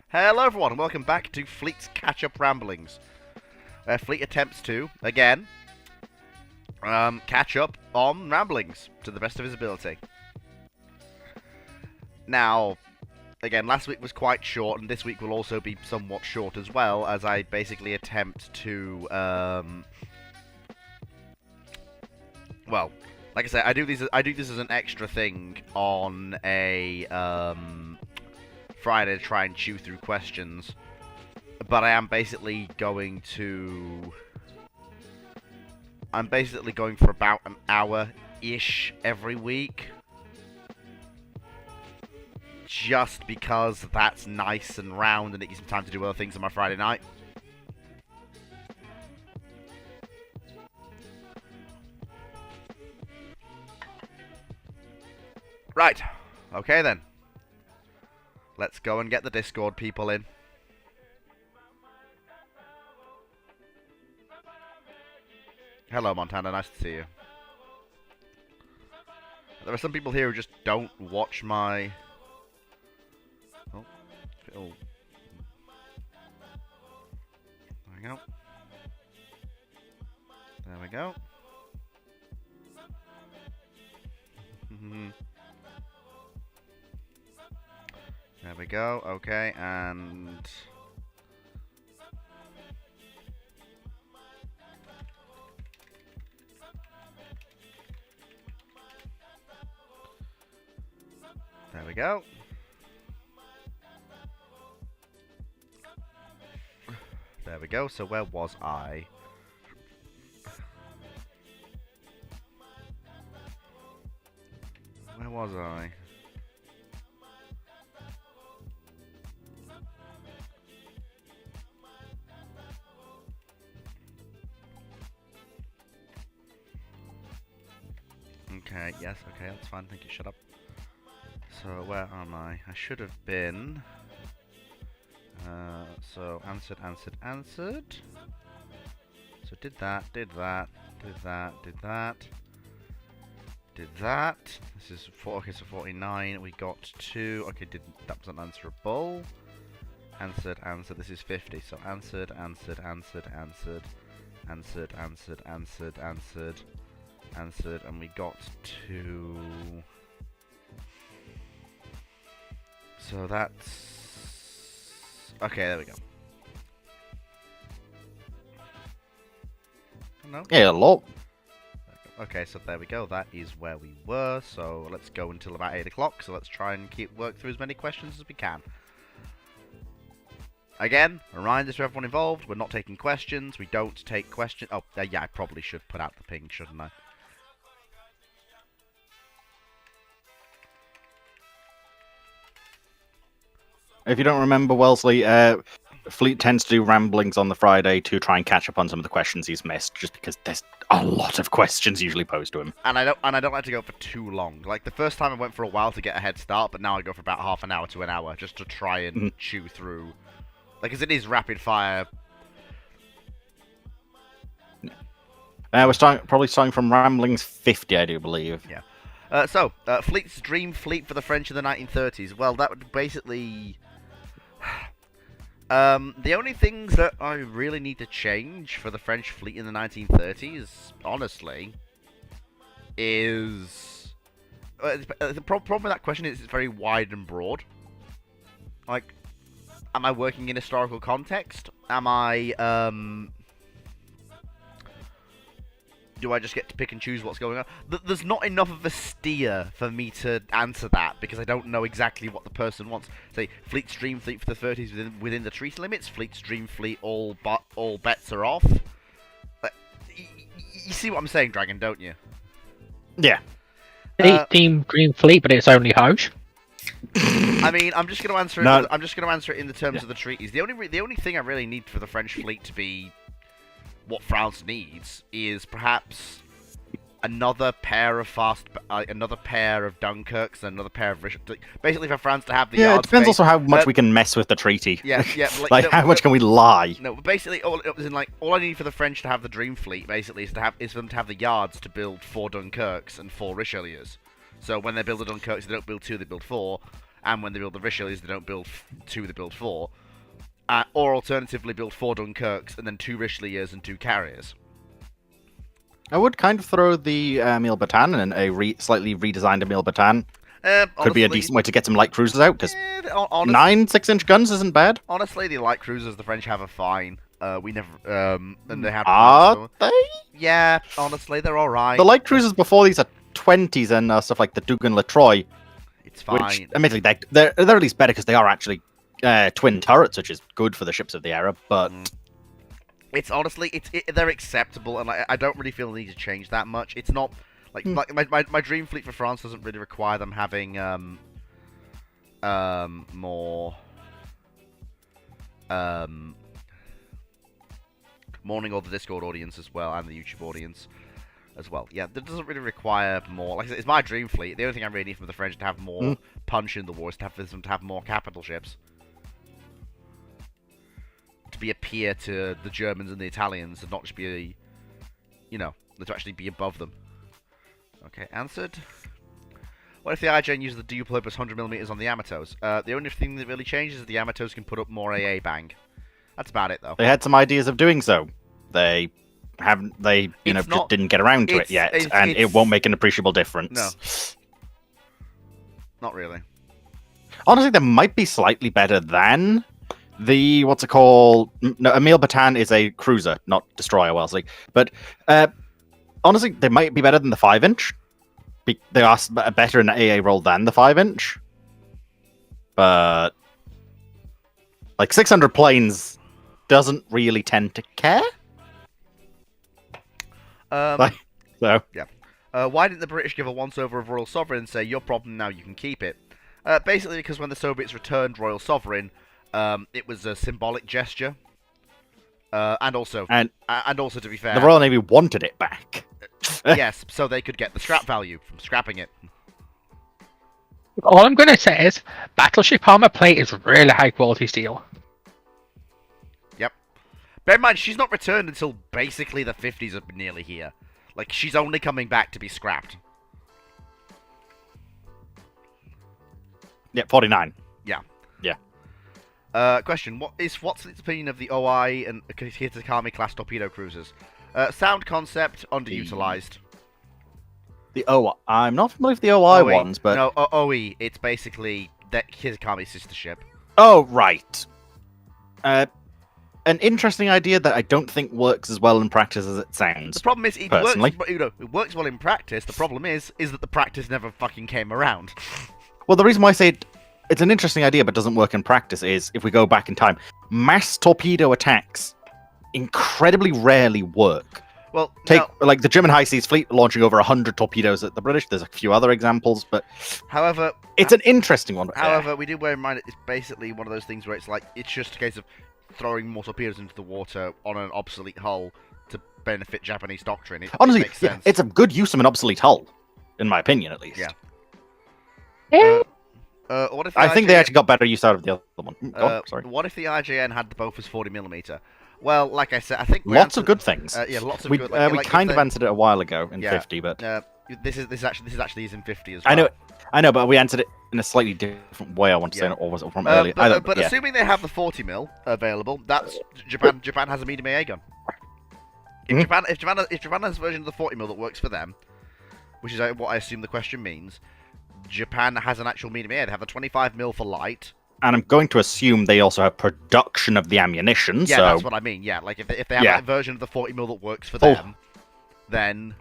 Hello everyone and welcome back to Fleet's Catch-Up Ramblings, where Fleet attempts to, again, catch up on Ramblings to the best of his ability. Now, again, last week was quite short, and this week will also be somewhat short as well, as I basically attempt to, well, like I said, I do this as an extra thing on a, Friday to try and chew through questions, but I'm basically going for about an hour-ish every week, just because that's nice and round and it gives me time to do other things on my Friday night. Right, okay then. Let's go and get the Discord people in. Hello, Montana. Nice to see you. There are some people here who just don't watch my... Oh. There we go. There we go. There we go, okay, and... There we go. There we go, so where was I? Where was I? Okay, yes, okay, that's fine, thank you, shut up. So, where am I? I should have been... so, answered. So, did that. This is 4, okay, so 49, we got 2, okay, that wasn't answerable. Answered, this is 50, so answered, and we got 2. So that's... Okay, there we go. No? Yeah, a lot. Okay, so there we go. That is where we were. So let's go until about 8 o'clock. So let's try and work through as many questions as we can. Again, a reminder to everyone involved, we're not taking questions. We don't take questions. Oh, yeah, I probably should put out the ping, shouldn't I? If you don't remember, Wellesley, Fleet tends to do ramblings on the Friday to try and catch up on some of the questions he's missed, just because there's a lot of questions usually posed to him. And I don't like to go for too long. Like the first time I went for a while to get a head start, but now I go for about half an hour to an hour just to try and chew through. Like, as it is rapid fire. We're probably starting from Ramblings 50, I do believe. Yeah. Fleet's dream fleet for the French in the 1930s. Well, that would basically... the only things that I really need to change for the French fleet in the 1930s, honestly, is... the problem with that question is it's very wide and broad. Like, am I working in historical context? Am I, do I just get to pick and choose what's going on? There's not enough of a steer for me to answer that, because I don't know exactly what the person wants. Say, Fleet's dream fleet for the 30s within the treaty limits, Fleet's dream fleet all bets are off. You see what I'm saying, Dragon, don't you? Yeah. Team Dream Fleet, but it's only Hoge. I mean, I'm just going to answer it. No. I'm just going to answer it in the terms of the treaties. The only thing I really need for the French fleet to be what France needs is perhaps another pair of another pair of Dunkirks, and another pair of basically for France to have the yard it depends space. also how much we can mess with the treaty. Yeah. Like, no, how much can we lie? No, but basically, all I need for the French to have the Dream Fleet basically is for them to have the yards to build 4 Dunkirks and 4 Richelieus. So when they build a Dunkirk, they don't build 2, they build 4. And when they build the Richelieus, they don't build 2, they build 4. Or alternatively, build 4 Dunkirks and then 2 Richelieus and 2 carriers. I would kind of throw the Emil Batan in a slightly redesigned Emil Batan. Could be a decent way to get some light cruisers out, because 9 6-inch guns isn't bad. Honestly, the light cruisers the French have are fine. We never, and they have. Are they? Yeah, honestly, they're all right. The light cruisers before these are 20s and stuff like the Dugan Latroy. It's fine. Which, admittedly, they're at least better because they are actually twin turrets, which is good for the ships of the era. But it's honestly, they're acceptable, and I don't really feel the need to change that much. It's not like my dream fleet for France doesn't really require them having more Morning or the Discord audience as well, and the YouTube audience as well. Yeah, that doesn't really require more. Like I said, it's my dream fleet. The only thing I really need from the French to have more punch in the war is to have more capital ships. To be a peer to the Germans and the Italians, and not just be to actually be above them. Okay, answered. What if the IJN uses the dual-purpose 100mm on the Yamatos? The only thing that really changes is the Yamatos can put up more AA bang. That's about it, though. they had some ideas of doing so. They haven't. They just didn't get around to it yet, and it won't make an appreciable difference. No, not really. Honestly, they might be slightly better than the what's it called? No, Emil Batan is a cruiser, not destroyer, Wellesley. But honestly, they might be better than the 5-inch. They are better in the AA role than the 5-inch. But like 600 planes doesn't really tend to care. So why didn't the British give a once-over of Royal Sovereign and say, your problem now, you can keep it? Basically because when the Soviets returned Royal Sovereign, it was a symbolic gesture. And also, to be fair, the Royal Navy wanted it back. Yes, so they could get the scrap value from scrapping it. All I'm going to say is, Battleship armor plate is really high quality steel. Yep. Bear in mind, she's not returned until basically the 50s are nearly here. Like, she's only coming back to be scrapped. Yeah, 49. Yeah. Yeah. Question: what's its opinion of the OI and Hitakami class torpedo cruisers? Sound concept, underutilized. The OI. I'm not familiar with the OI ones, but no, OE. It's basically that Hitakami's sister ship. Oh right. An interesting idea that I don't think works as well in practice as it sounds. The problem is, it works well in practice. The problem is that the practice never fucking came around. Well, the reason why I say it's an interesting idea but doesn't work in practice is, if we go back in time, mass torpedo attacks incredibly rarely work. Well, like the German High Seas Fleet launching over 100 torpedoes at the British. There's a few other examples, but however, it's an interesting one. However, we do bear in mind it's basically one of those things where it's just a case of throwing more torpedoes into the water on an obsolete hull to benefit Japanese doctrine. Honestly, it makes sense. It's a good use of an obsolete hull, in my opinion, at least. Yeah. What if I think they actually got better use out of the other one. Sorry. What if the IJN had the Bofors 40mm? Well, like I said, I think lots of good things. Yeah, lots of we, good. we kind of answered it a while ago in 50, but this actually is in 50 as well. I know, but we answered it in a slightly different way. I want to say, or was it from earlier? But assuming they have the 40mm available, that's Japan. Japan has a medium AA gun. If Japan has a version of the 40mm that works for them, which is what I assume the question means, Japan has an actual medium AA. They have the 25mm for light. And I'm going to assume they also have production of the ammunition. Yeah, so that's what I mean. Yeah, like if they have that version of the 40mm that works for them, then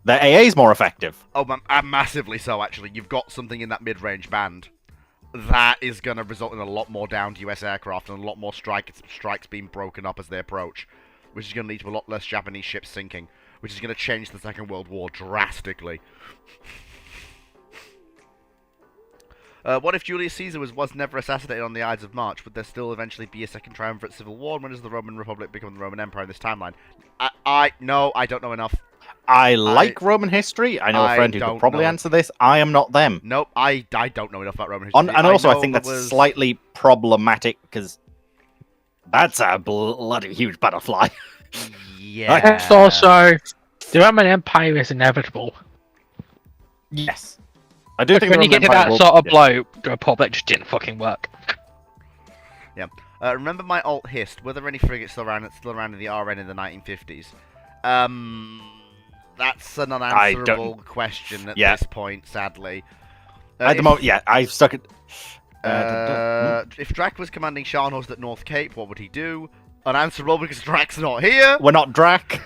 their AA is more effective. Oh, massively so. Actually, you've got something in that mid-range band that is going to result in a lot more downed US aircraft and a lot more strikes being broken up as they approach, which is going to lead to a lot less Japanese ships sinking, which is going to change the Second World War drastically. What if Julius Caesar was never assassinated on the Ides of March? Would there still eventually be a second triumvirate civil war? When does the Roman Republic become the Roman Empire in this timeline? No, I don't know enough. I like Roman history. I know a friend who could probably answer this. I am not them. Nope, I don't know enough about Roman history. And also, I think that's slightly problematic, because that's a bloody huge butterfly. Yeah. It's also, the Roman Empire is inevitable. Yes. I do But think when the you get to Roman that Empire sort of yeah. blow, the Republic just didn't fucking work. Remember my alt hist? Were there any frigates still around in the RN in the 1950s? That's an unanswerable question at Yeah. this point, sadly. At the moment, yeah, I've stuck it. If Drac was commanding Sharnhorst at North Cape, what would he do? Unanswerable because Drac's not here. We're not Drac.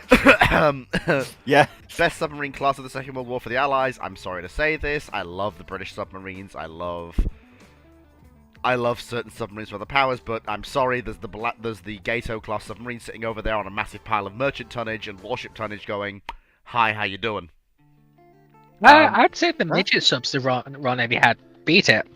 Yeah. Best submarine class of the Second World War for the Allies. I'm sorry to say this. I love the British submarines. I love certain submarines from other powers, but I'm sorry. There's the Gato class submarine sitting over there on a massive pile of merchant tonnage and warship tonnage, going, "Hi, how you doing?" I'd say the midget subs the Ron Navy had beat it.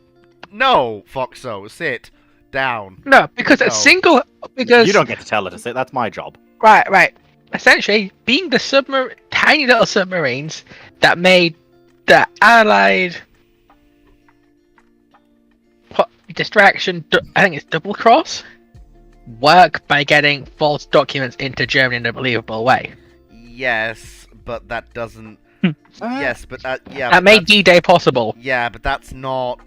No, Foxo, sit down. No, because because You don't get to tell her to sit. That's my job. right. Essentially, being the tiny little submarines that made the Allied distraction, I think it's double cross, work by getting false documents into Germany in a believable way. Yes, but that doesn't. Yes, but that That made D-Day possible. Yeah, but that's not.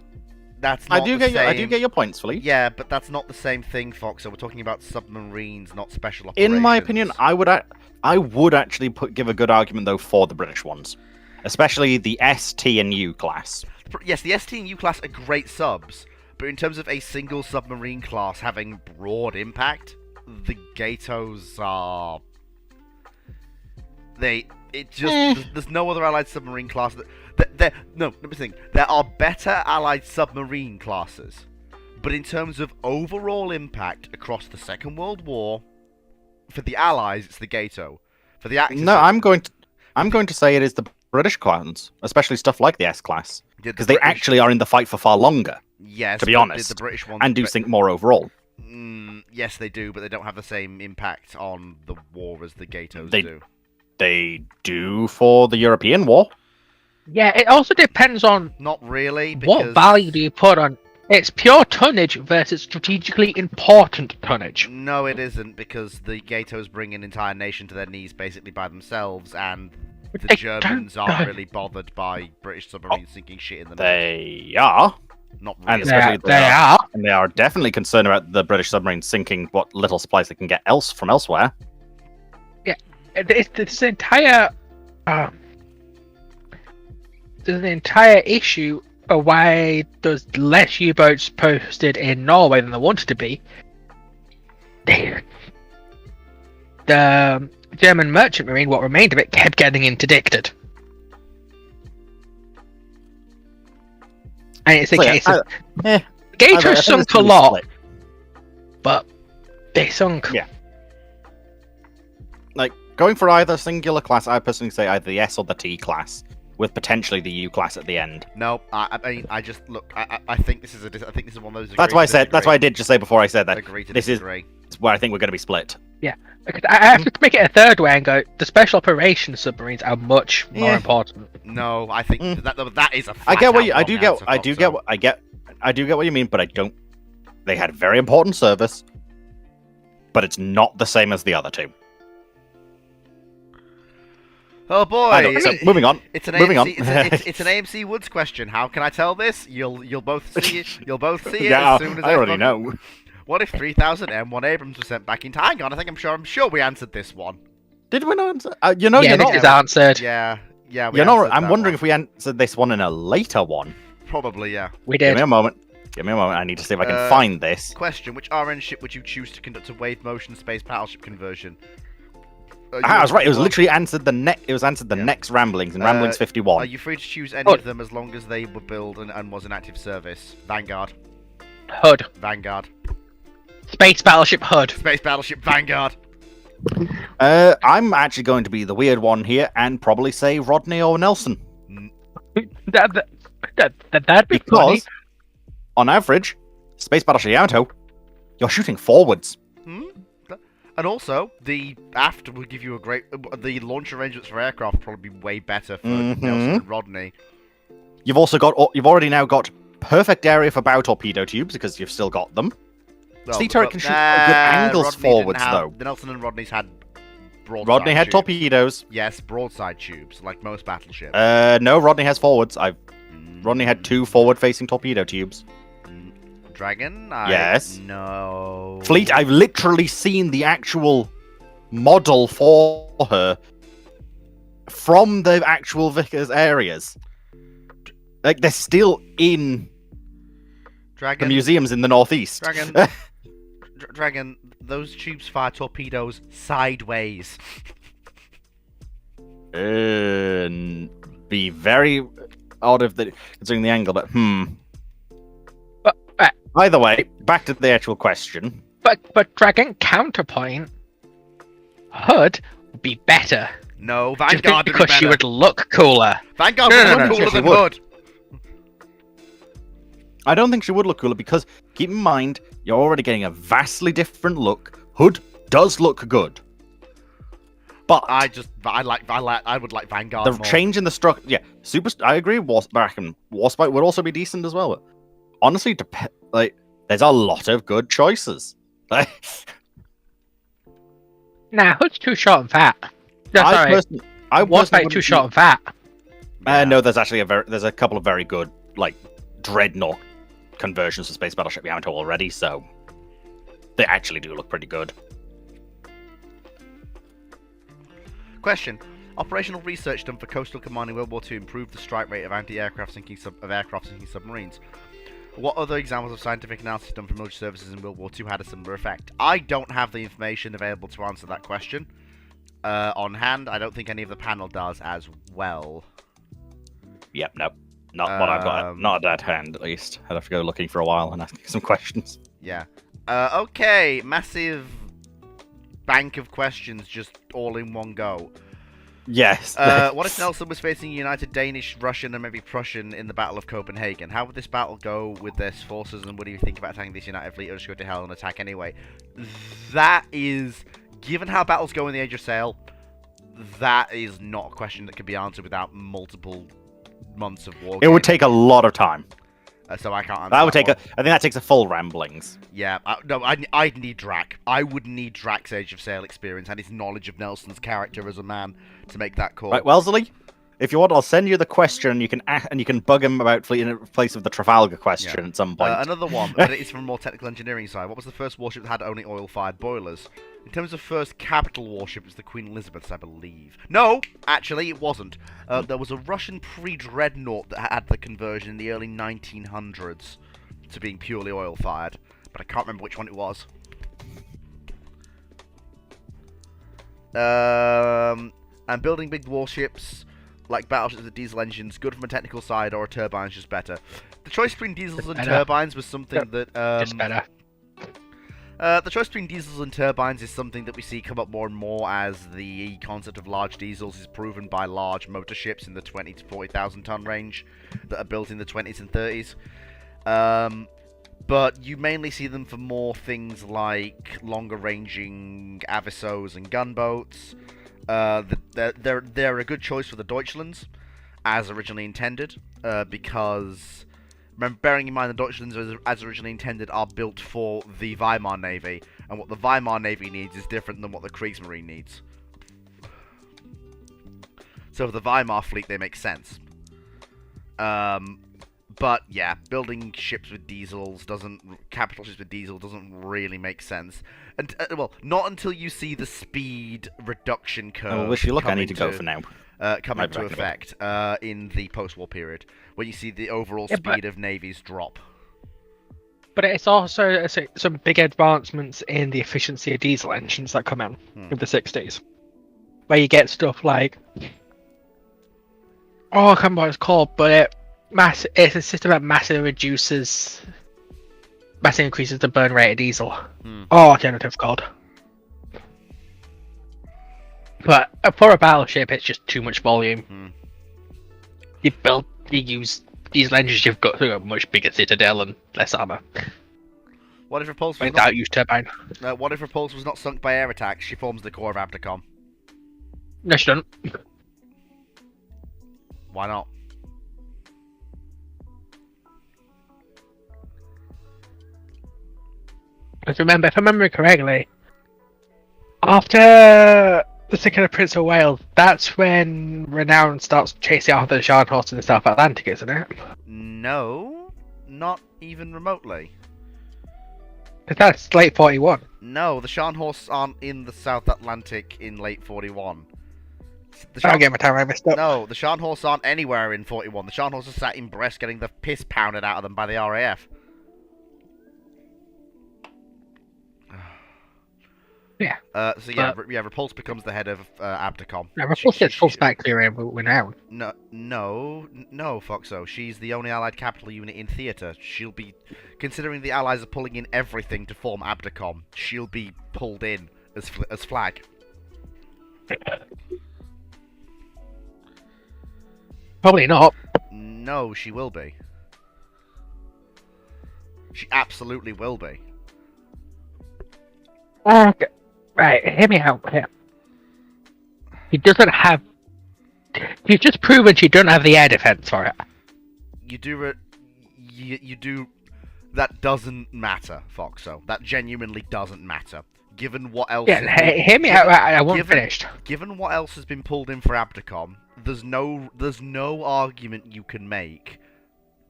That's not. I do get your points, Flea. Yeah, but that's not the same thing, Fox. So we're talking about submarines, not special operations. In my opinion, I would actually give a good argument though for the British ones, especially the S, T, and U class. Yes, the ST and U class are great subs, but in terms of a single submarine class having broad impact, the Gatos are. There's no other Allied submarine class that. Let me think. There are better Allied submarine classes, but in terms of overall impact across the Second World War, for the Allies, it's the Gato. For the Axis, No, I'm going to say it is the British clans, especially stuff like the S class, because they actually are in the fight for far longer. Yes, to be but honest, the British ones and do think more overall. Yes, they do, but they don't have the same impact on the war as the Gatos They- do. They do for the European War. Yeah, it also depends on Not really, because what value do you put on. It's pure tonnage versus strategically important tonnage. No, it isn't, because the Gatos bring an entire nation to their knees basically by themselves, and the They Germans don't- aren't really bothered by British submarines sinking shit in the North. They are, Not and really. especially They are. and they are definitely concerned about the British submarines sinking what little supplies they can get from elsewhere. There's an entire issue of why there's less U-boats posted in Norway than there wanted to be. The German merchant marine, what remained of it, kept getting interdicted. And it's a So, yeah, case of I Gator think sunk it's a really lot, split. but they sunk. Yeah. Like going for either singular class, I personally say either the S or the T class, with potentially the U class at the end. No, I mean, I just look. I think this is I think this is one of those. That's why I said. That's why I did just say before I said that. Agree to This is disagree. where I think we're going to be split. Because I have to make it a third way and go, the special operations submarines are much more Yeah. important. No, I think that is a. I get what flat-out you. wrong answer, I do Foxo. get. I do get what you mean, but I don't. They had very important service, but it's not the same as the other two. Oh boy! I know, so, moving on. It's an Moving AMC, on. It's an AMC Woods question. How can I tell this? You'll both see it. You'll both see it Yeah, as soon as I already fucking- know. What if 3000 M1 Abrams were sent back into? Hang on, I'm sure we answered this one. Did we not? yeah, you're this not. is answered. Yeah. We You're not. answered I'm that wondering one. if we answered this one in a later one. Probably, yeah. We Give did. me a moment. I need to see if I can find this. Question: which RN ship would you choose to conduct a wave motion space battleship conversion? I was right. It was literally answered It was answered the next Ramblings in Ramblings Are 51. you free to choose any Oh. of them as long as they were built and was in active service? Vanguard. HUD. Vanguard. Space Battleship HUD. Space battleship Vanguard. I'm actually going to be the weird one here and probably say Rodney or Nelson That'd be funny. because, on average, Space Battleship Yamato, you're shooting forwards. And also, the aft will give you a great. The launch arrangements for aircraft will probably be way better for Nelson and Rodney. You've already now got perfect area for bow torpedo tubes because you've still got them. Sea turret can shoot good angles Rodney didn't forwards, have- though. The Nelson and Rodney's had broadside Rodney had tubes. torpedoes. Yes, broadside tubes, like most battleships. No, Rodney has forwards. only had 2 forward-facing torpedo tubes. Dragon? Yes. No. Fleet, I've literally seen the actual model for her from the actual Vickers areas. Like, they're still in Dragon. the museums in the northeast. Dragon. Dragon, those tubes fire torpedoes sideways. Be very odd if the considering the angle, but But Either way, back to the actual question. but Dragon counterpoint, Hood would be better. No, Just Vanguard would be because she better. would look cooler. Vanguard No, would no, look no, cooler she than would. Hood. I don't think she would look cooler because keep in mind you're already getting a vastly different look. Hood does look good, but I would like Vanguard the more. change in the structure. Yeah, I agree. Warspite would also be decent as well. But honestly, there's a lot of good choices. Nah, Hood's too short and fat. No, I sorry. personally Warspite too wouldn't short and fat. No, there's actually there's a couple of very good like dreadnought conversions to Space Battleship Yamato already, so they actually do look pretty good. Question: Operational research done for Coastal Command in World War II improved the strike rate of aircraft sinking submarines. What other examples of scientific analysis done for military services in World War II had a similar effect? I don't have the information available to answer that question on hand. I don't think any of the panel does as well. Yep, no. Not what I've got. Not at hand, at least. I'd have to go looking for a while and ask some questions. Yeah. Okay, massive bank of questions just all in one go. Yes. What if Nelson was facing united Danish, Russian, and maybe Prussian in the Battle of Copenhagen? How would this battle go with their forces, and what do you think about attacking this united fleet, or just go to hell and attack anyway? That is, given how battles go in the Age of Sail, that is not a question that can be answered without multiple months of war. It would take a lot of time. So I can't answer That would take one. I think that takes a full ramblings. Yeah, no, I'd need Drac. I would need Drac's Age of Sail experience and his knowledge of Nelson's character as a man to make that call. Right, Wellesley, if you want, I'll send you the question. You can bug him about fleet in place of the Trafalgar question at some point. Another one, but it's from a more technical engineering side. What was the first warship that had only oil-fired boilers? In terms of first capital warship, it was the Queen Elizabeth's, I believe. No, actually, it wasn't. There was a Russian pre-dreadnought that had the conversion in the early 1900s to being purely oil-fired, but I can't remember which one it was. And building big warships like battleships with diesel engines, good from a technical side, or a turbine's just better. The choice between diesels and turbines was something that Just better. the choice between diesels and turbines is something that we see come up more and more as the concept of large diesels is proven by large motor ships in the 20 to 40,000 ton range that are built in the 20s and 30s. But you mainly see them for more things like longer ranging avisos and gunboats. They're a good choice for the Deutschlands, as originally intended, because bearing in mind the Deutschlands as originally intended are built for the Weimar Navy, and what the Weimar Navy needs is different than what the Kriegsmarine needs. So for the Weimar fleet, they make sense. But yeah, building ships with diesels capital ships with diesel doesn't really make sense. And well, not until you see the speed reduction curve. I wish you luck. I come need to go into- for now. come Might into be back in a bit. effect in the post-war period, when you see the overall Yeah, but- speed of navies drop. But it's also some big advancements in the efficiency of diesel engines that come in in the 60s. Where you get stuff like... Oh, I can't remember what it's called, but it's a system that massively increases the burn rate of diesel. Oh, I can't remember what it's called. But for a battleship, it's just too much volume. You use diesel engines, you've got a much bigger citadel and less armor. What if Repulse was Without use turbine. what if Repulse was not sunk by air attacks? She forms the core of Abdicom. No, she doesn't. Why not? Because remember, if I remember correctly, after the second of Prince of Wales, that's when Renown starts chasing after the Scharnhorst in the South Atlantic, isn't it? No, not even remotely. Because that's late 41. No, the Scharnhorsts aren't in the South Atlantic in late 41. I'll get my time mixed up. No, the Scharnhorsts aren't anywhere in 41. The Scharnhorsts are sat in Brest getting the piss pounded out of them by the RAF. Yeah. Repulse becomes the head of Abdicom. Now, Repulse gets full stack clear Renown. No, Foxo. She's the only allied capital unit in theatre. She'll be, considering the allies are pulling in everything to form Abdicom, she'll be pulled in as flag. Probably not. No, she will be. She absolutely will be. Okay. Right, hear me out here. He doesn't have. You've just proven she doesn't have the air defense for it. You do. That doesn't matter, Foxo. That genuinely doesn't matter. Given what else. Yeah, hear me out. I wasn't finished. Given what else has been pulled in for Abdicom, there's no argument you can make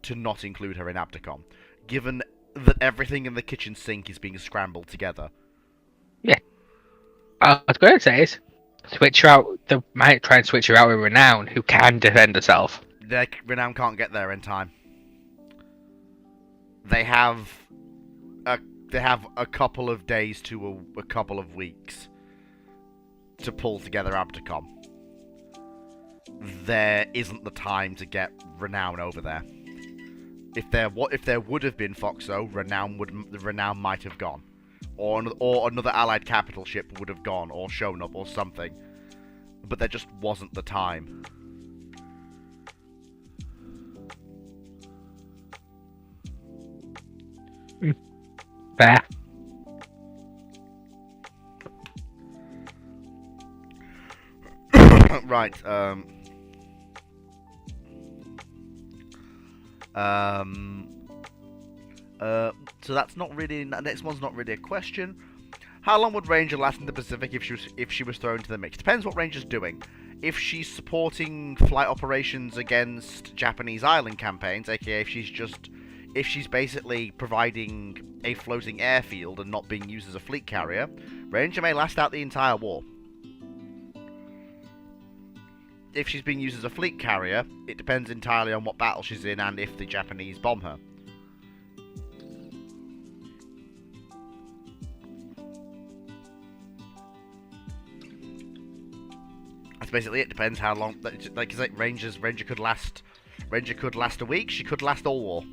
to not include her in Abdicom. Given that everything in the kitchen sink is being scrambled together. Yeah. I was going to say is, switch her out. They might try and switch her out with Renown, who can defend herself. Renown can't get there in time. They have a couple of days to a couple of weeks to pull together Abdicom. There isn't the time to get Renown over there. If there would have been Foxo, Renown might have gone. Or another allied capital ship would have gone, or shown up, or something. But there just wasn't the time. Fair. Right, so that's not really. That next one's not really a question. How long would Ranger last in the Pacific if she was thrown into the mix? Depends what Ranger's doing. If she's supporting flight operations against Japanese island campaigns, aka if she's basically providing a floating airfield and not being used as a fleet carrier, Ranger may last out the entire war. If she's being used as a fleet carrier, it depends entirely on what battle she's in and if the Japanese bomb her. That's basically it. Depends how long. Like Ranger could last a week. She could last all war.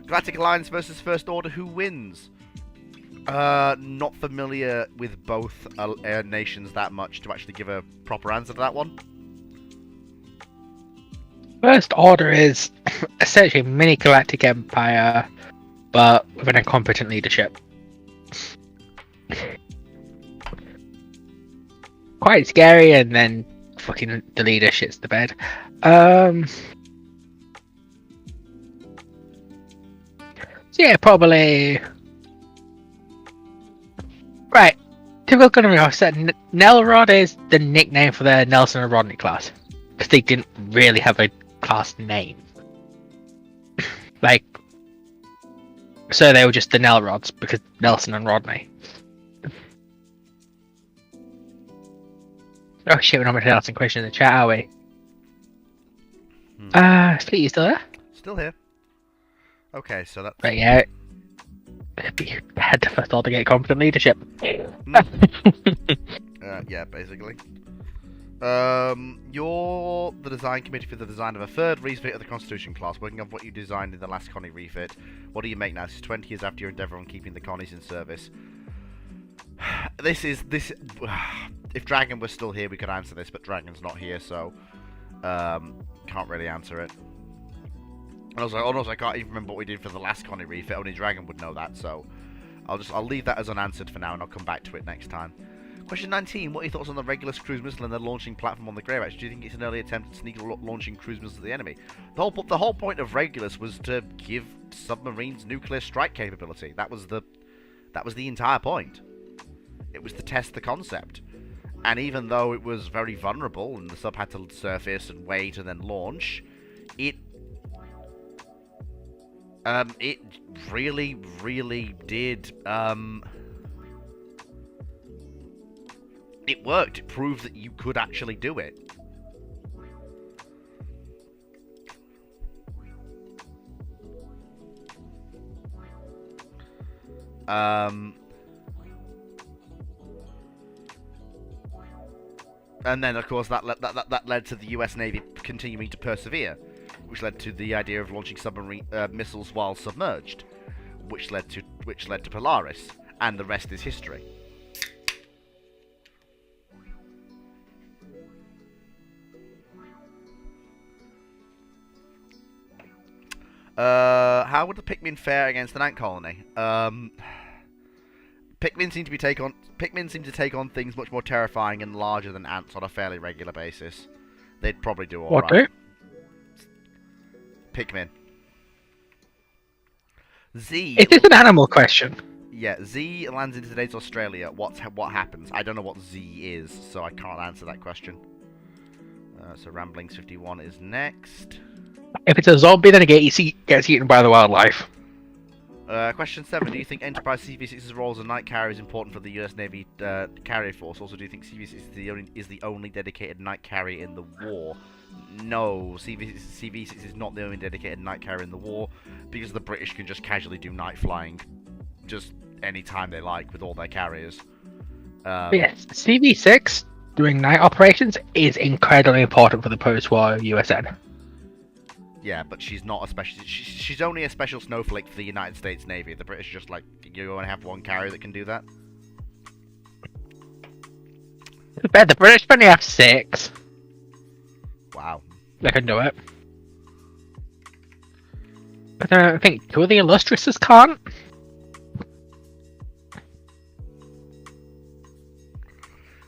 Galactic Alliance versus First Order. Who wins? Not familiar with both nations that much to actually give a proper answer to that one. First Order is essentially a mini galactic empire, but with an incompetent leadership. Quite scary, and then fucking the leader shits the bed. So yeah, probably. Right. Typical Gunnery said Nelrod is the nickname for the Nelson and Rodney class. Because they didn't really have a class name. Like, so they were just the Nelrods because Nelson and Rodney. Oh shit, we're not meant to ask a question in the chat, are we? Fleet, you still there? Still here. Okay, so that's... Right, yeah. It'd be bad to first order get competent leadership. Yeah, basically. You're the design committee for the design of a third refit of the Constitution class, working on what you designed in the last Connie refit. What do you make now? This is 20 years after your endeavour on keeping the Connies in service. If Dragon was still here, we could answer this, but Dragon's not here, so can't really answer it. And also, I can't even remember what we did for the last Connie refit. Only Dragon would know that, so I'll leave that as unanswered for now, and I'll come back to it next time. Question 19. What are your thoughts on the Regulus cruise missile and the launching platform on the Grey Watch? Do you think it's an early attempt at sneak launching cruise missiles at the enemy? The whole point of Regulus was to give submarines nuclear strike capability. That was the entire point. It was to test the concept. And even though it was very vulnerable and the sub had to surface and wait and then launch, it really, really did. It worked. It proved that you could actually do it. And then, of course, that led to the U.S. Navy continuing to persevere, which led to the idea of launching submarine missiles while submerged, which led to Polaris, and the rest is history. How would the Pikmin fare against an ant colony? Pikmin seem to take on things much more terrifying and larger than ants on a fairly regular basis. They'd probably do all What right. do? Pikmin. Z. It is an animal question. Yeah, Z lands into today's Australia. What happens? I don't know what Z is, so I can't answer that question. So Ramblings 51 is next. If it's a zombie, then it gets eaten by the wildlife. Question 7. Do you think Enterprise CV6's role as a night carrier is important for the US Navy carrier force? Also, do you think CV6 is the only dedicated night carrier in the war? No, CV6 is not the only dedicated night carrier in the war, because the British can just casually do night flying just any time they like with all their carriers. Yes, CV6 doing night operations is incredibly important for the post-war USN. Yeah, but she's not a special. She's only a special snowflake for the United States Navy. The British are just like, you only have one carrier that can do that. The British only have 6. Wow. They can do it. But I think 2 of the Illustriouses can't.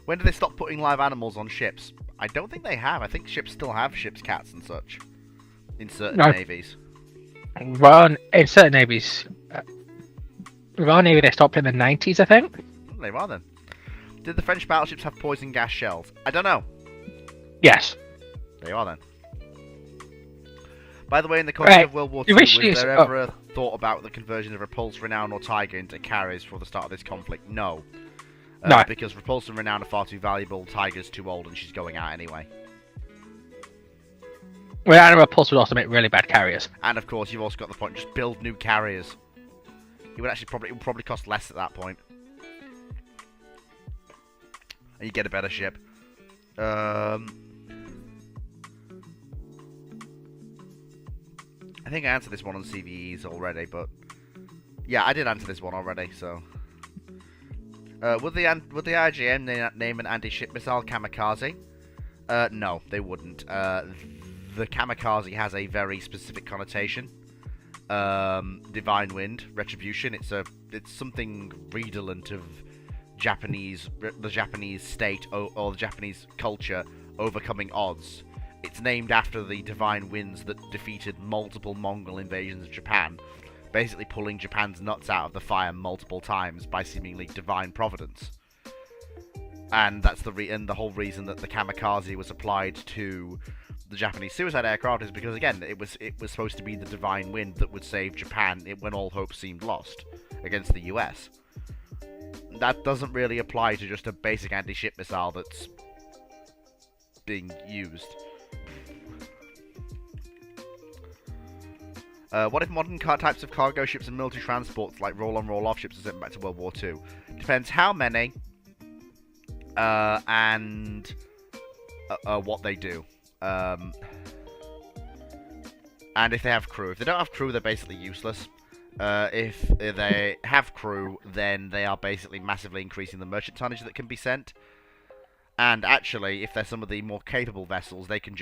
When did they stop putting live animals on ships? I don't think they have. I think ships still have ship's cats and such. In certain navies. In certain navies. Royal Navy, they stopped in the 90s, I think. They are then. Did the French battleships have poison gas shells? I don't know. Yes. They are then. By the way, in the context of World War II, was there ever a thought about the conversion of Repulse, Renown, or Tiger into carriers for the start of this conflict? No. No. Because Repulse and Renown are far too valuable, Tiger's too old, and she's going out anyway. Well, Animal Pulse would also make really bad carriers. And of course, you've also got the point, just build new carriers. It would probably cost less at that point. And you get a better ship. I think I answered this one on CVEs already, but yeah, I did answer this one already. So, would the IGM name an anti-ship missile Kamikaze? No, they wouldn't. The Kamikaze has a very specific connotation. Divine Wind, Retribution. It's something redolent of the Japanese state or the Japanese culture overcoming odds. It's named after the divine winds that defeated multiple Mongol invasions of Japan, basically pulling Japan's nuts out of the fire multiple times by seemingly divine providence. And that's the whole reason that the Kamikaze was applied to the Japanese suicide aircraft is because, again, it was supposed to be the divine wind that would save Japan when all hope seemed lost against the US. That doesn't really apply to just a basic anti-ship missile that's being used. What if modern types of cargo ships and military transports, like roll-on, roll-off ships, are sent back to World War II? Depends how many, and what they do. And if they have crew. If they don't have crew, they're basically useless. If they have crew, then they are basically massively increasing the merchant tonnage that can be sent. And actually, if they're some of the more capable vessels, they can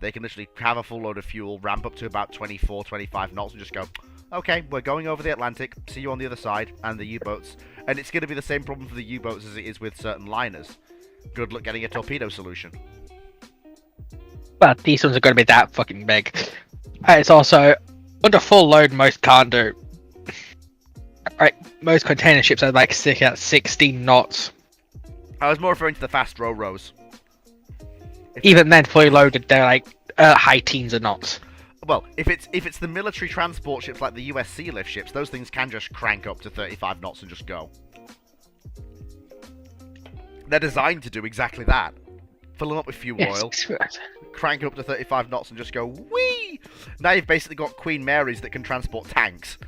literally have a full load of fuel, ramp up to about 24, 25 knots, and just go, okay, we're going over the Atlantic, see you on the other side, and the U-boats. And it's going to be the same problem for the U-boats as it is with certain liners. Good luck getting a torpedo solution. But these ones are going to be that fucking big. It's also, under full load, most can't do. Right, most container ships are like sitting at 16 knots. I was more referring to the fast Ro-Ros. Even then, fully loaded, they're like high teens of knots. Well, if it's the military transport ships like the US Sea Lift ships, those things can just crank up to 35 knots and just go. They're designed to do exactly that. Fill them up with fuel oil, crank it up to 35 knots and just go whee! Now you've basically got Queen Marys that can transport tanks.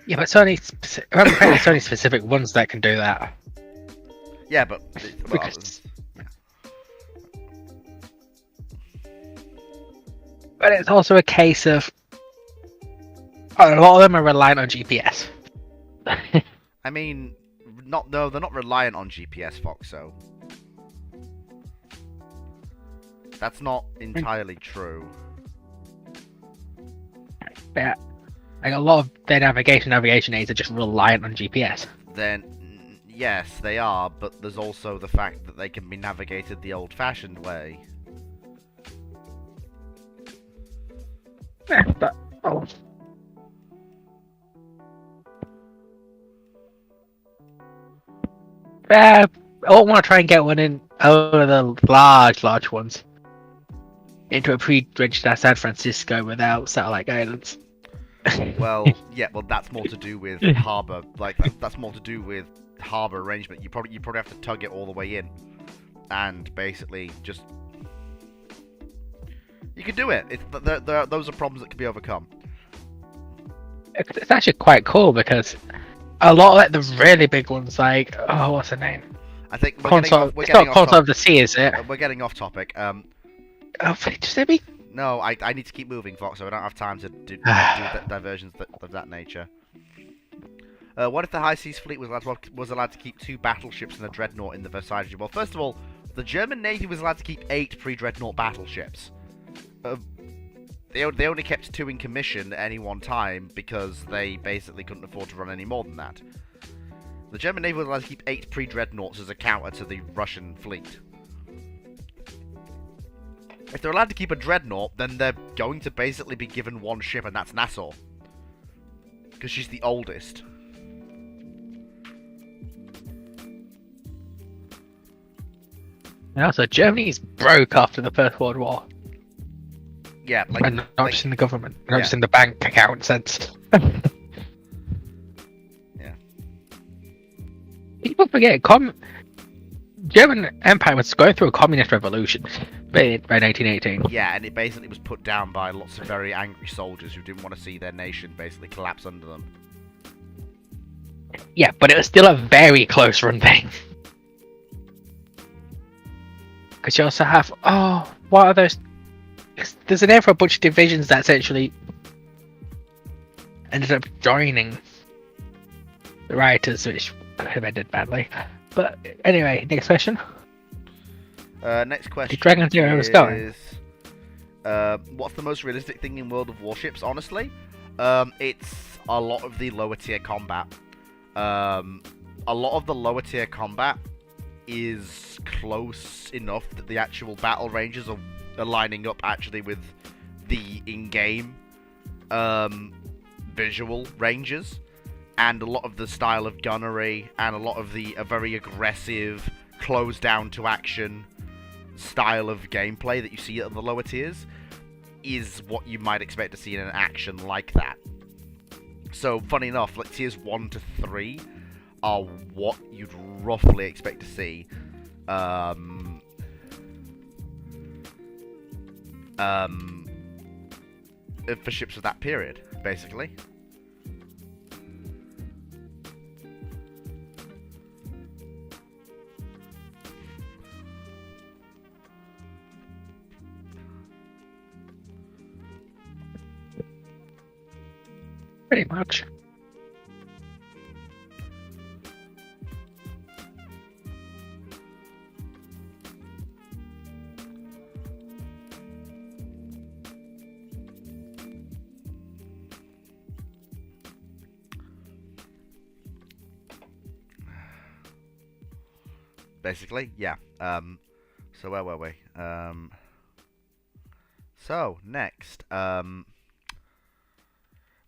Yeah, but it's only it's only specific ones that can do that. Yeah, but well, Because- But it's also a case of a lot of them are reliant on GPS. I mean, they're not reliant on GPS, Foxo. That's not entirely true. But like a lot of their navigation aids are just reliant on GPS. Then, yes, they are, but there's also the fact that they can be navigated the old-fashioned way. Yeah, but oh. I don't want to try and get one in over the large ones into a pre-dredged San Francisco without satellite guidance. Well, yeah, well, that's more to do with harbor. Like that's more to do with harbor arrangement. You probably have to tug it all the way in, and basically just you can do it. Those are problems that can be overcome. It's actually quite cool because a lot of like the really big ones, like what's the name? I think we're Console. we're It's not off Console of the Sea, is it? We're getting off topic. Oh, just let me. No, I need to keep moving, Fox, so I don't have time to do diversions of that nature. What if the High Seas Fleet was allowed to keep 2 battleships and a dreadnought in the Versailles? Well, first of all, the German Navy was allowed to keep 8 pre-dreadnought battleships. They only kept 2 in commission at any one time because they basically couldn't afford to run any more than that. The German Navy was allowed to keep 8 pre-dreadnoughts as a counter to the Russian fleet. If they're allowed to keep a dreadnought, then they're going to basically be given 1 ship, and that's Nassau. Because she's the oldest. And also, Germany's broke after the First World War. Yeah, like... And not just in the government, not yeah. just in the bank account sense. Yeah. People forget, German Empire was going through a communist revolution by 1918. Yeah, and it basically was put down by lots of very angry soldiers who didn't want to see their nation basically collapse under them. Yeah, but it was still a very close run thing. Because you also have, what are those? There's a name for a bunch of divisions that essentially ended up joining the rioters, which have ended badly. But anyway, next question. Next question Did Dragon Zero ever start? is... what's the most realistic thing in World of Warships, honestly? It's a lot of the lower tier combat. A lot of the lower tier combat is close enough that the actual battle ranges are lining up actually with the in-game visual ranges, and a lot of the style of gunnery and a lot of the very aggressive close down to action style of gameplay that you see at the lower tiers is what you might expect to see in an action like that. So funny enough, like tiers 1 to 3 are what you'd roughly expect to see for ships of that period, basically. Pretty much. Basically, yeah. So where were we? So next,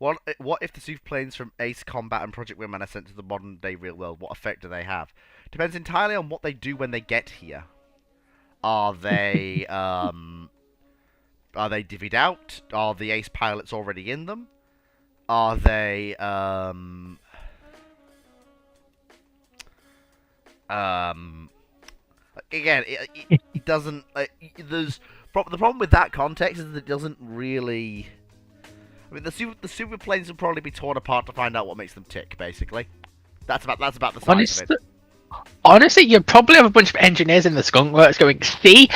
What if the super planes from Ace Combat and Project Wingman are sent to the modern day real world? What effect do they have? Depends entirely on what they do when they get here. Are they divvied out? Are the Ace pilots already in them? Are they again, it doesn't. The problem with that context is that it doesn't really. I mean, the super planes will probably be torn apart to find out what makes them tick. Basically, that's about the size of it. Honestly, you probably have a bunch of engineers in the Skunk Works going, see,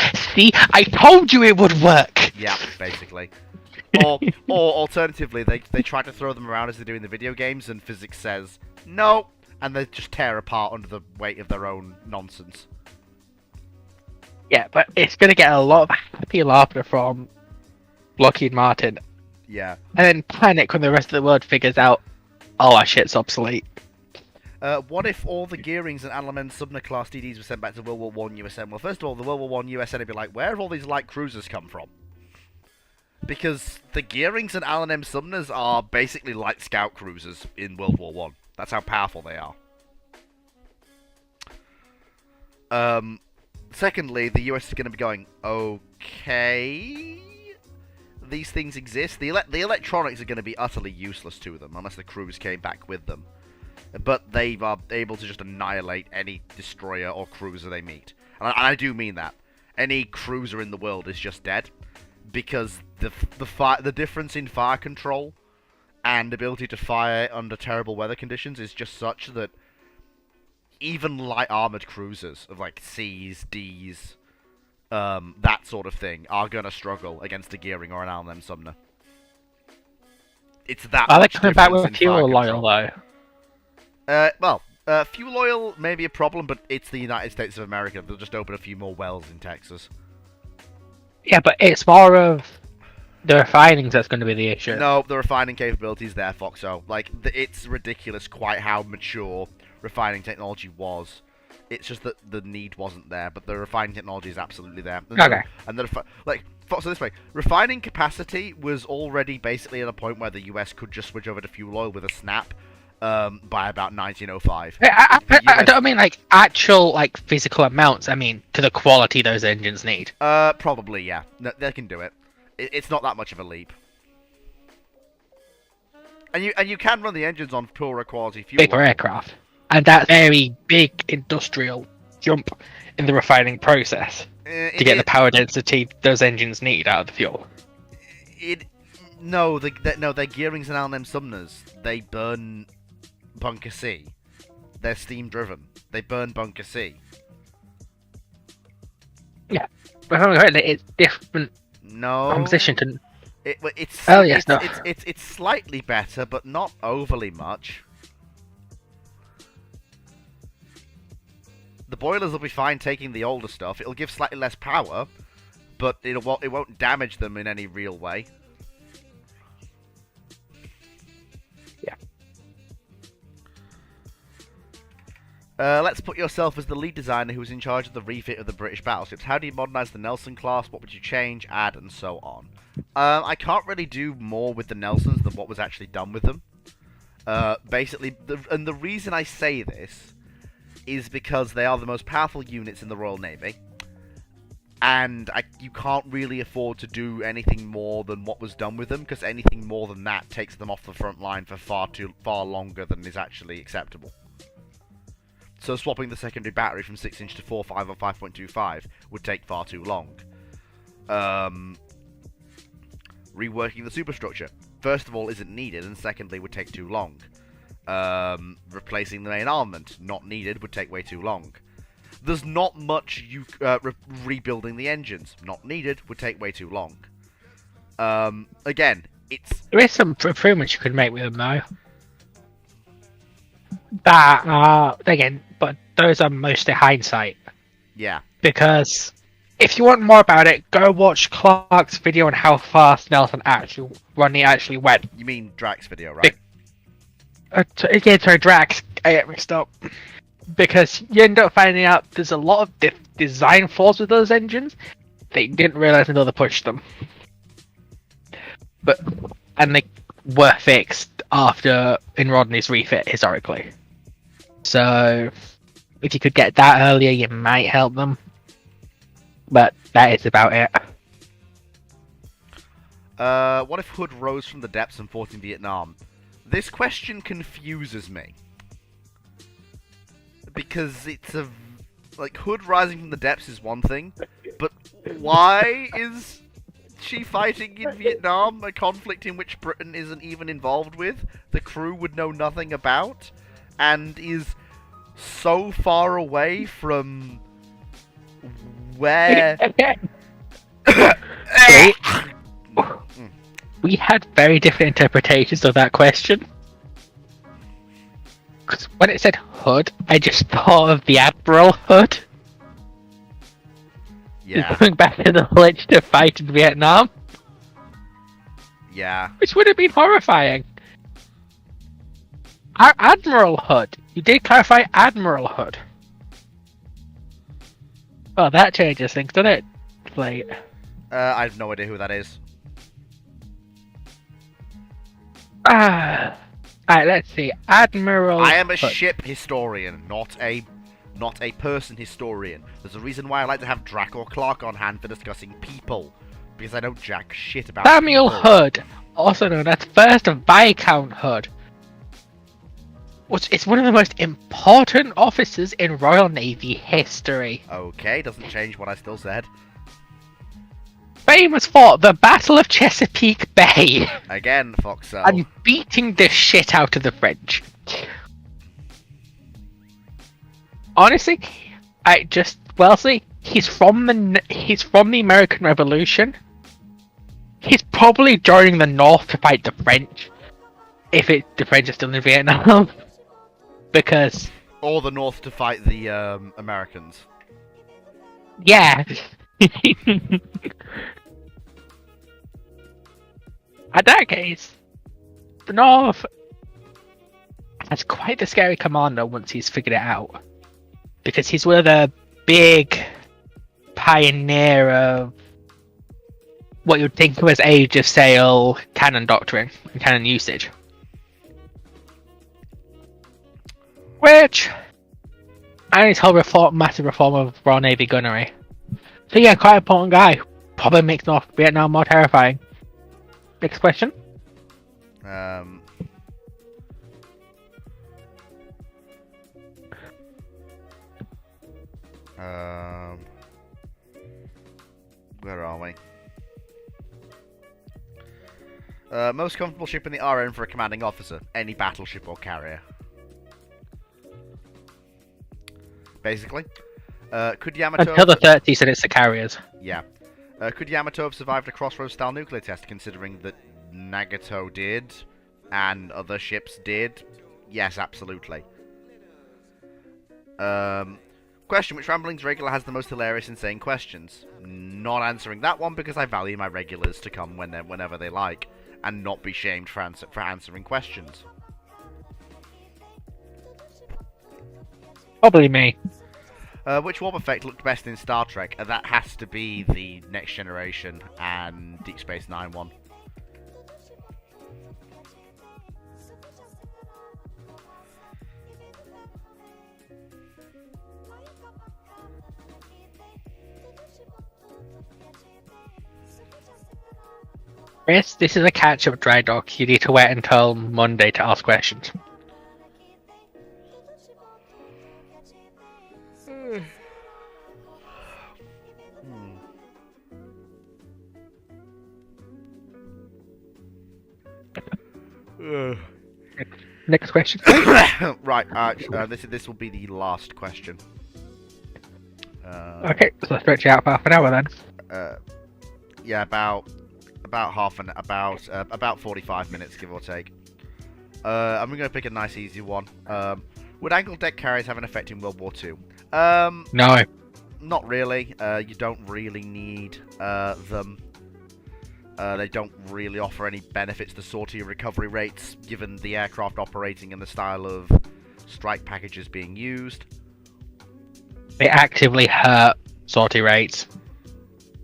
I told you it would work. Yeah, basically. Or alternatively, they try to throw them around as they do in the video games, and physics says no, and they just tear apart under the weight of their own nonsense. Yeah, but it's going to get a lot of happy laughter from Lockheed Martin. Yeah. And then panic when the rest of the world figures out, oh, our shit's obsolete. What if all the Gearings and Alamein Sumner class DDs were sent back to World War One USN? Well, first of all, the World War One USN would be like, where have all these light cruisers come from? Because the Gearings and Alamein Sumners are basically light scout cruisers in World War One. That's how powerful they are. Secondly, the US is going to be going, okay, these things exist. The electronics are going to be utterly useless to them unless the crews came back with them. But they are able to just annihilate any destroyer or cruiser they meet. And I do mean that. Any cruiser in the world is just dead. Because the difference in fire control and ability to fire under terrible weather conditions is just such that even light armored cruisers of like C's, D's, that sort of thing are gonna struggle against a Gearing or an Alamein Sumner. It's that. I like much coming back difference with in fuel fire oil control. though. Fuel oil may be a problem, but it's the United States of America. They'll just open a few more wells in Texas. Yeah, but it's more of the refinings that's going to be the issue. No, the refining capability is there, Foxo. Like, it's ridiculous quite how mature refining technology was. It's just that the need wasn't there, but the refining technology is absolutely there. Okay. And Foxo, this way, refining capacity was already basically at a point where the US could just switch over to fuel oil with a snap. By about 1905. I don't mean like actual like physical amounts. I mean to the quality those engines need. Probably, yeah. No, they can do it. It's not that much of a leap. And you can run the engines on poorer quality fuel. Bigger aircraft, and that very big industrial jump in the refining process to get the power density those engines need out of the fuel. They're Gearings and Alamein Sumners. They burn Bunker C. They're steam driven. They burn Bunker C. Yeah, but it's different. No. Composition to. It's slightly better, but not overly much. The boilers will be fine taking the older stuff. It'll give slightly less power, but it won't damage them in any real way. Let's put yourself as the lead designer who is in charge of the refit of the British battleships. How do you modernise the Nelson class? What would you change, add, and so on? I can't really do more with the Nelsons than what was actually done with them. Basically, the reason I say this is because they are the most powerful units in the Royal Navy. And you can't really afford to do anything more than what was done with them, because anything more than that takes them off the front line for far longer than is actually acceptable. So swapping the secondary battery from 6-inch to 4.5 or 5.25 would take far too long. Reworking the superstructure, first of all, isn't needed, and secondly, would take too long. Replacing the main armament, not needed, would take way too long. There's not much rebuilding the engines, not needed, would take way too long. Again, there is some improvements you could make with them though. That again, but those are mostly hindsight. Yeah. Because if you want more about it, go watch Clark's video on how fast Nelson actually went. You mean Drax video, right? Sorry, Drax. I get mixed up. Because you end up finding out there's a lot of design flaws with those engines. They didn't realize until they pushed them. were fixed after in Rodney's refit historically. So if you could get that earlier, you might help them. But that is about it. What if Hood rose from the depths and fought in Vietnam? This question confuses me. Because it's a... Like, Hood rising from the depths is one thing, but why is she fighting in Vietnam, a conflict in which Britain isn't even involved with, the crew would know nothing about, and is so far away from where... Wait. We had very different interpretations of that question. Because when it said Hood, I just thought of the Admiral Hood. Yeah, Going back to the village to fight in Vietnam. yeah. Which would have been horrifying. Our Admiral Hood. You did clarify Admiral Hood. Well, that changes things, doesn't it? Like, I have no idea who that is. Alright, let's see. Admiral I am a Hood. ship historian, not a person historian. There's a reason why I like to have Drac or Clark on hand for discussing people, because I know jack shit about Samuel people. Hood, also known as First Viscount Hood. It's one of the most important officers in Royal Navy history. Okay, doesn't change what I still said. Famous for the Battle of Chesapeake Bay Again, Foxel. and beating the shit out of the French. Honestly, he's from the American Revolution. He's probably joining the North to fight the French, if the French are still in Vietnam, because Or the North to fight the Americans. yeah. In that case, the North has quite the scary commander once he's figured it out. Because he's one of the big pioneer of what you'd think of as Age of Sail canon doctrine and canon usage. Which, and his whole massive reform of Royal Navy gunnery. So yeah, quite an important guy. Probably makes North Vietnam more terrifying. Next question. Where are we? Most comfortable ship in the RN for a commanding officer. Any battleship or carrier. Basically. Could Yamato... Until the 30s, and it's the carriers. Yeah. Could Yamato have survived a Crossroads-style nuclear test, considering that Nagato did, and other ships did? Yes, absolutely. Question, which Ramblings regular has the most hilarious, insane questions? Not answering that one, because I value my regulars to come whenever they like, and not be shamed for answering questions. Probably me. Which warp effect looked best in Star Trek? That has to be the Next Generation and Deep Space Nine one. Chris, this is a catch-up dry dock. You need to wait until Monday to ask questions. Next question. Right, this will be the last question. Okay, so let's stretch it out for half an hour then. Yeah, about 45 minutes, give or take. I'm going to pick a nice, easy one. Would angled deck carriers have an effect in World War II? No. Not really. You don't really need them. They don't really offer any benefits to sortie recovery rates, given the aircraft operating and the style of strike packages being used. They actively hurt sortie rates.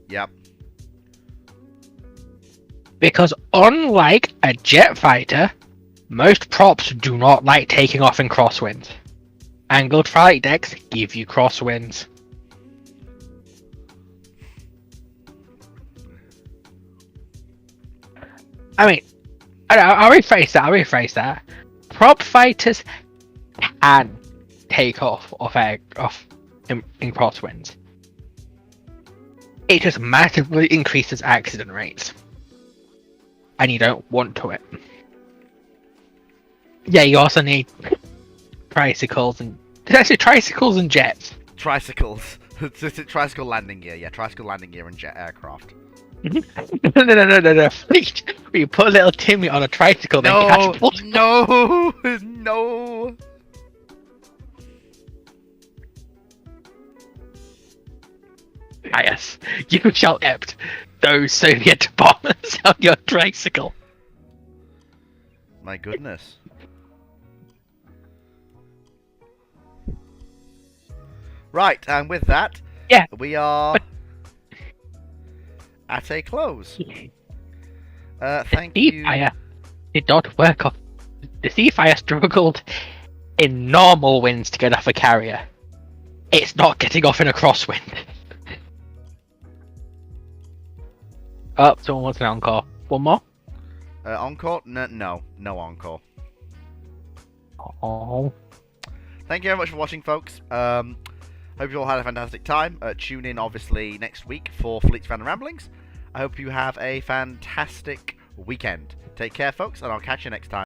Yep. Because unlike a jet fighter, most props do not like taking off in crosswinds. Angled flight decks give you crosswinds. I mean, I'll rephrase that. Prop fighters can take off in crosswinds. It just massively increases accident rates. And you don't want to it. Yeah, you also need tricycles and jets. Tricycles. Tricycle landing gear. Yeah, tricycle landing gear and jet aircraft. No. Fleet. You put little Timmy on a tricycle, then catch bullets. No. Ah, yes, you shall ept those Soviet bombers on your tricycle. My goodness. Right, and with that, Yeah. we are at a close. Thank you. Seafire did not work off. The Seafire struggled in normal winds to get off a carrier. It's not getting off in a crosswind. Oh, someone wants an encore. One more? Encore? No encore. Oh. Thank you very much for watching, folks. Hope you all had a fantastic time. Tune in, obviously, next week for Fleets Fan Ramblings. I hope you have a fantastic weekend. Take care, folks, and I'll catch you next time.